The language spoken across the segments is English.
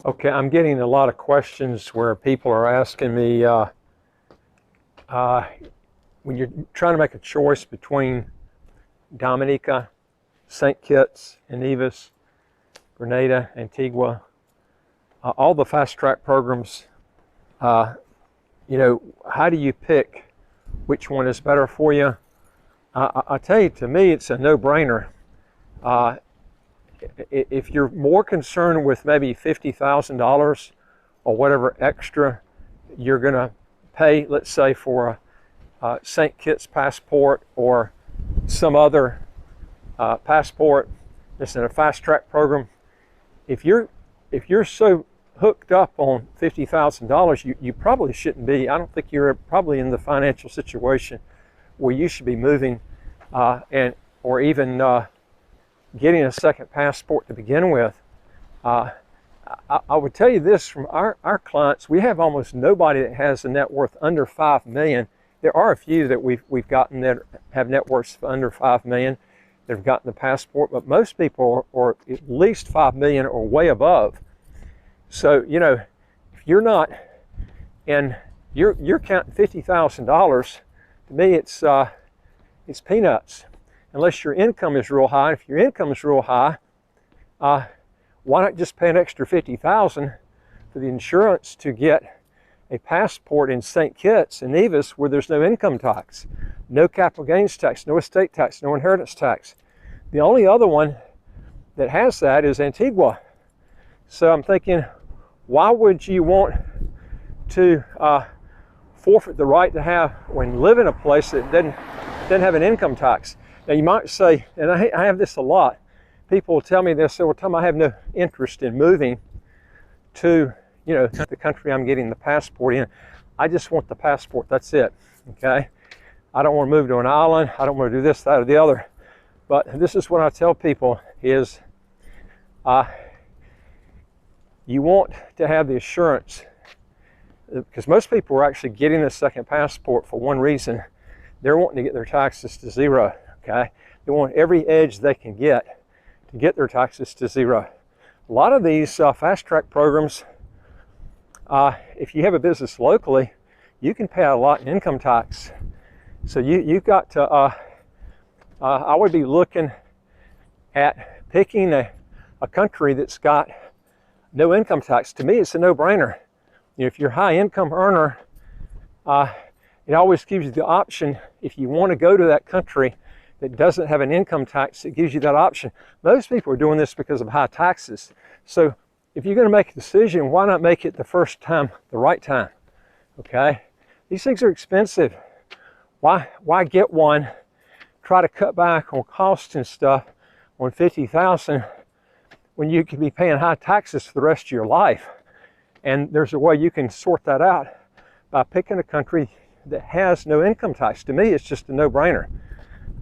Okay, I'm getting a lot of questions where people are asking me when you're trying to make a choice between Dominica, St. Kitts and Nevis, Grenada, Antigua, all the fast track programs, you know, how do you pick which one is better for you? I tell you, to me, it's a no-brainer. If you're more concerned with maybe $50,000 or whatever extra you're going to pay, let's say for a St. Kitts passport or some other passport that's in a fast track program, if you're so hooked up on $50,000, you probably shouldn't be. I don't think you're probably in the financial situation where you should be moving or even getting a second passport to begin with. I would tell you this from our clients: we have almost nobody that has a net worth under 5 million. There are a few that we've gotten that have net worths under 5 million that have gotten the passport, but most people are at least 5 million or way above. So, you know, if you're not, and you're counting $50,000, to me it's peanuts. Unless your income is real high. If your income is real high, why not just pay an extra $50,000 for the insurance to get a passport in St. Kitts and Nevis where there's no income tax, no capital gains tax, no estate tax, no inheritance tax. The only other one that has that is Antigua. So I'm thinking, why would you want to forfeit the right to have when live in a place that doesn't have an income tax? Now you might say, and I have this a lot, people will tell me this, well, Tom, I have no interest in moving to, you know, the country I'm getting the passport in. I just want the passport, that's it, okay? I don't want to move to an island, I don't want to do this, that, or the other. But this is what I tell people is, you want to have the assurance, because most people are actually getting a second passport for one reason: they're wanting to get their taxes to zero. Okay, they want every edge they can get to get their taxes to zero. A lot of these fast track programs, if you have a business locally, you can pay a lot in income tax. So you've got to, I would be looking at picking a country that's got no income tax. To me, it's a no-brainer. You know, if you're a high income earner, it always gives you the option, if you want to go to that country that doesn't have an income tax, it gives you that option. Most people are doing this because of high taxes. So if you're going to make a decision, why not make it the first time, the right time? Okay? These things are expensive. Why get one, try to cut back on costs and stuff on $50,000 when you could be paying high taxes for the rest of your life? And there's a way you can sort that out by picking a country that has no income tax. To me, it's just a no-brainer.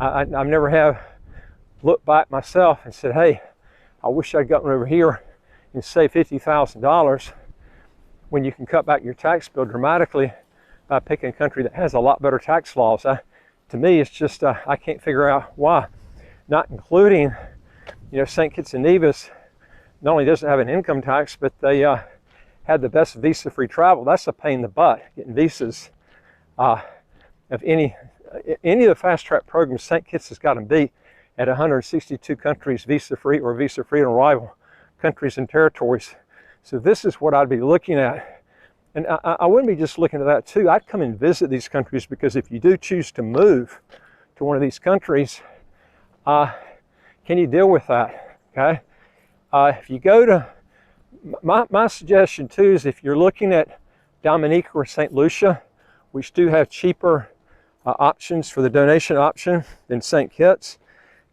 I never have looked back myself and said, hey, I wish I'd gotten over here and saved $50,000, when you can cut back your tax bill dramatically by picking a country that has a lot better tax laws. To me, it's just, I can't figure out why. Not including, you know, St. Kitts and Nevis not only doesn't have an income tax, but they had the best visa-free travel. That's a pain in the butt, getting visas. Of any of the fast track programs, St. Kitts has got them beat at 162 countries visa-free or visa-free on arrival countries and territories. So this is what I'd be looking at. And I wouldn't be just looking at that too. I'd come and visit these countries, because if you do choose to move to one of these countries, can you deal with that? Okay. If you go to, my suggestion too is, if you're looking at Dominica or St. Lucia, which do have cheaper options for the donation option than St. Kitts,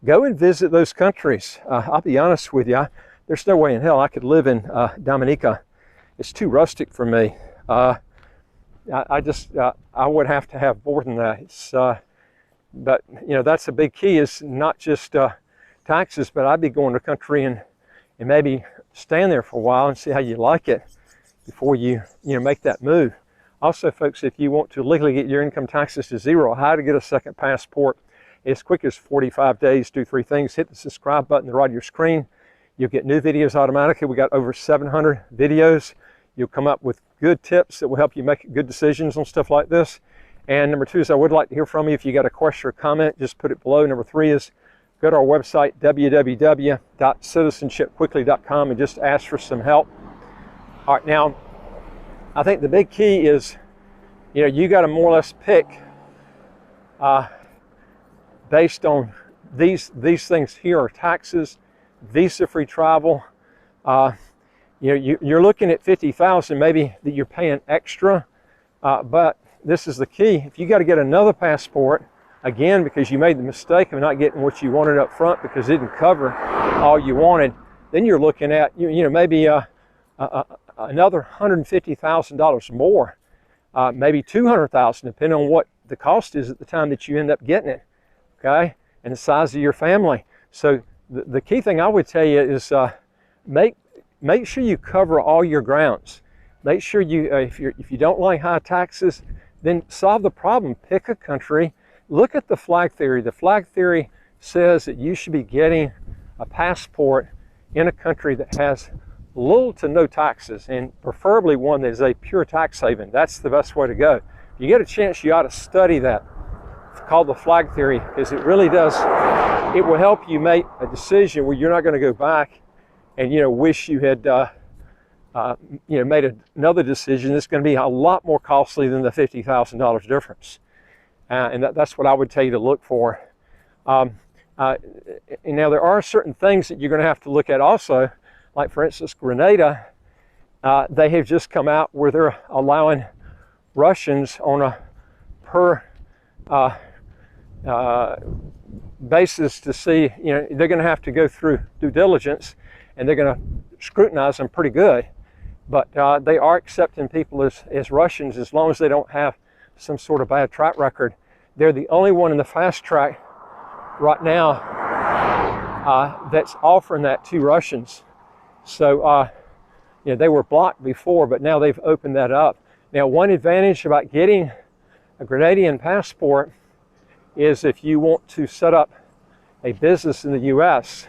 go and visit those countries. I'll be honest with you, there's no way in hell I could live in Dominica. It's too rustic for me. I would have to have more than that. But you know, that's a big key, is not just taxes, but I'd be going to a country and maybe stand there for a while and see how you like it before you make that move. Also, folks, if you want to legally get your income taxes to zero, how to get a second passport as quick as 45 days, do 3 things. Hit the subscribe button to the right of your screen. You'll get new videos automatically. We got over 700 videos. You'll come up with good tips that will help you make good decisions on stuff like this. And number 2 is I would like to hear from you. If you got a question or comment, just put it below. Number 3 is go to our website, www.citizenshipquickly.com, and just ask for some help. All right, now, I think the big key is, you got to more or less pick based on these things here are taxes, visa-free travel. You're looking at $50,000 maybe that you're paying extra, but this is the key. If you got to get another passport, again, because you made the mistake of not getting what you wanted up front because it didn't cover all you wanted, then you're looking at maybe another $150,000 more, maybe $200,000, depending on what the cost is at the time that you end up getting it, okay, and the size of your family. So the key thing I would tell you is make sure you cover all your grounds. Make sure if you don't like high taxes, then solve the problem. Pick a country. Look at the flag theory. The flag theory says that you should be getting a passport in a country that has little to no taxes, and preferably one that is a pure tax haven. That's the best way to go. If you get a chance, you ought to study that. It's called the flag theory, because it really does, it will help you make a decision where you're not going to go back and wish you had made another decision that's going to be a lot more costly than the $50,000 difference. And that's what I would tell you to look for. And now there are certain things that you're going to have to look at also, like for instance, Grenada. They have just come out where they're allowing Russians on a per basis to see, they're going to have to go through due diligence, and they're going to scrutinize them pretty good. But they are accepting people as Russians as long as they don't have some sort of bad track record. They're the only one in the fast track right now that's offering that to Russians. So they were blocked before, but now they've opened that up. Now, one advantage about getting a Grenadian passport is if you want to set up a business in the U.S.,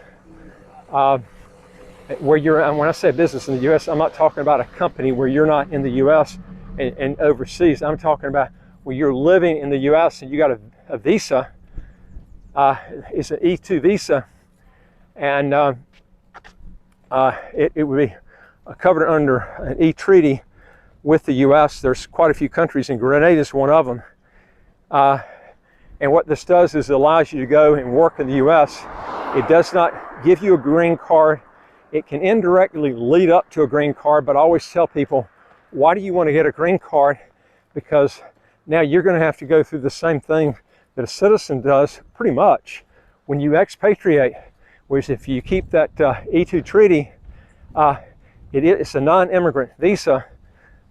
where you're, and when I say business in the U.S., I'm not talking about a company where you're not in the U.S. and overseas. I'm talking about where you're living in the U.S. and you got a visa. It's an E2 visa, and it would be covered under an E treaty with the U.S. There's quite a few countries, and Grenada is one of them. And what this does is it allows you to go and work in the U.S. It does not give you a green card. It can indirectly lead up to a green card, but I always tell people, why do you want to get a green card? Because now you're going to have to go through the same thing that a citizen does pretty much when you expatriate, whereas if you keep that E2 treaty, it's a non-immigrant visa.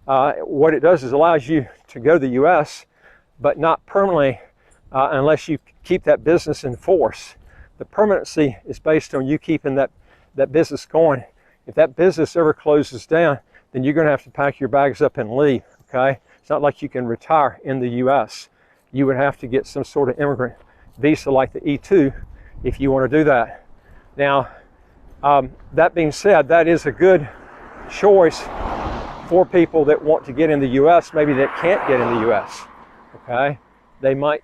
What it does is allows you to go to the U.S., but not permanently unless you keep that business in force. The permanency is based on you keeping that business going. If that business ever closes down, then you're going to have to pack your bags up and leave, okay? It's not like you can retire in the U.S. You would have to get some sort of immigrant visa like the E2 if you want to do that. Now, that being said, that is a good choice for people that want to get in the U.S., maybe that can't get in the U.S., okay? They might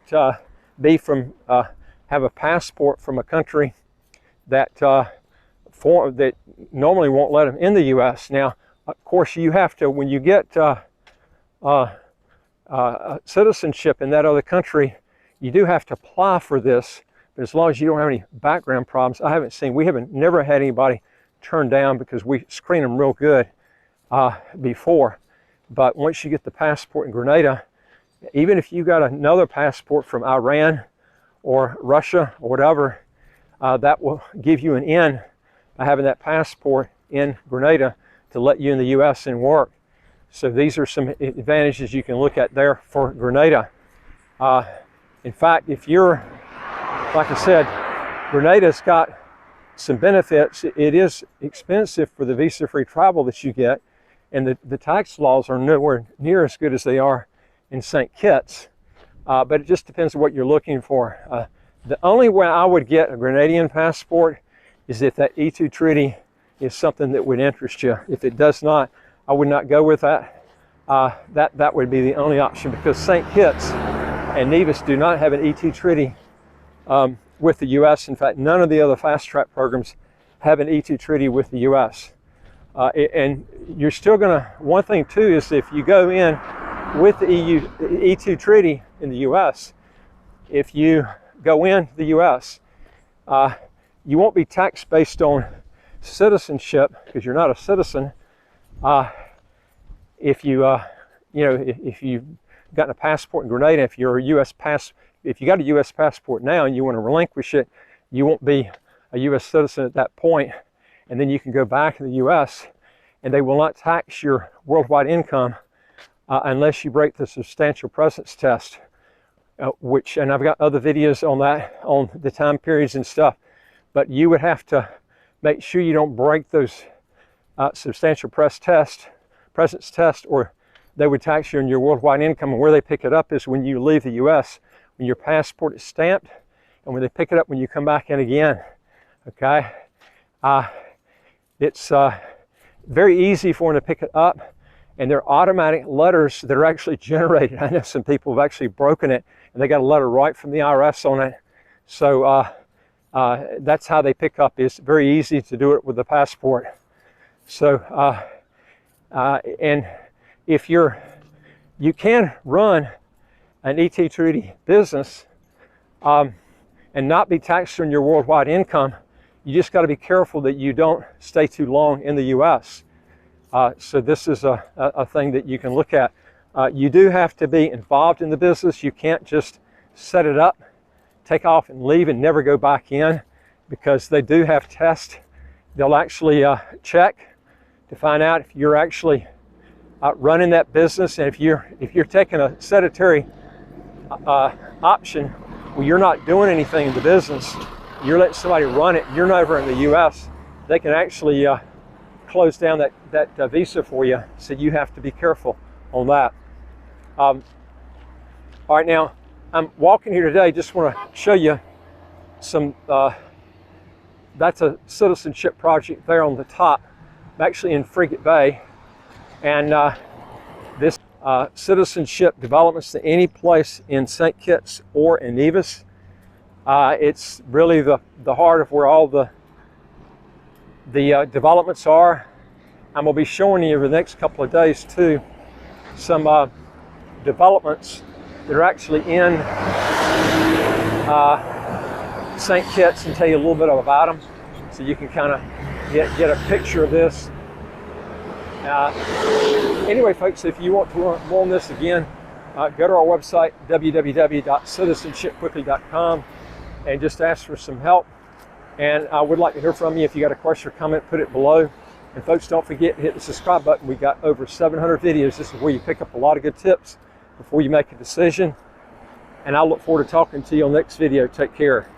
be from, have a passport from a country that that normally won't let them in the U.S. Now, of course, you have to, when you get citizenship in that other country, you do have to apply for this. But as long as you don't have any background problems, we haven't never had anybody turned down because we screen them real good before. But once you get the passport in Grenada, even if you got another passport from Iran or Russia or whatever, that will give you an in by having that passport in Grenada to let you in the U.S. and work. So these are some advantages you can look at there for Grenada. In fact, if you're, like I said, Grenada's got some benefits. It is expensive for the visa-free travel that you get, and the tax laws are nowhere near as good as they are in St. Kitts, but it just depends on what you're looking for. The only way I would get a Grenadian passport is if that E2 treaty is something that would interest you. If it does not, I would not go with that. That would be the only option, because St. Kitts and Nevis do not have an ET treaty with the U.S. In fact, none of the other fast track programs have an ET treaty with the U.S. And you're still going to, one thing too is if you go in with the E2 treaty in the U.S., if you go in the U.S., you won't be taxed based on citizenship, because you're not a citizen. If if you've gotten a passport in Grenada, if you're if you got a U.S. passport now and you want to relinquish it, you won't be a U.S. citizen at that point, and then you can go back in the U.S. and they will not tax your worldwide income unless you break the substantial presence test, and I've got other videos on that, on the time periods and stuff, but you would have to make sure you don't break those substantial presence test, or they would tax you on your worldwide income. And where they pick it up is when you leave the U.S., when your passport is stamped, and when they pick it up when you come back in again. Okay, it's very easy for them to pick it up, and they're automatic letters that are actually generated. I know some people have actually broken it, and they got a letter right from the IRS on it. So that's how they pick up. It's very easy to do it with the passport. So and if you can run an ET treaty business and not be taxed on your worldwide income. You just got to be careful that you don't stay too long in the U.S. So this is a thing that you can look at. You do have to be involved in the business. You can't just set it up, take off and leave and never go back in, because they do have tests. They'll actually check to find out if you're actually running that business, and if you're taking a sedentary option where you're not doing anything in the business, you're letting somebody run it, you're never in the U.S., they can actually close down that visa for you. So you have to be careful on that. All right, now I'm walking here today. Just want to show you some. That's a citizenship project there on the top. I'm actually in Frigate Bay, and this citizenship developments to any place in St. Kitts or in Nevis. It's really the heart of where all the developments are. I'm going to be showing you over the next couple of days too some developments that are actually in St. Kitts, and tell you a little bit about them, so you can kind of get a picture of this. Anyway, folks, if you want to learn more on this again, go to our website, www.citizenshipquickly.com, and just ask for some help. And I would like to hear from you. If you got a question or comment, put it below. And folks, don't forget to hit the subscribe button. We've got over 700 videos. This is where you pick up a lot of good tips before you make a decision. And I look forward to talking to you on the next video. Take care.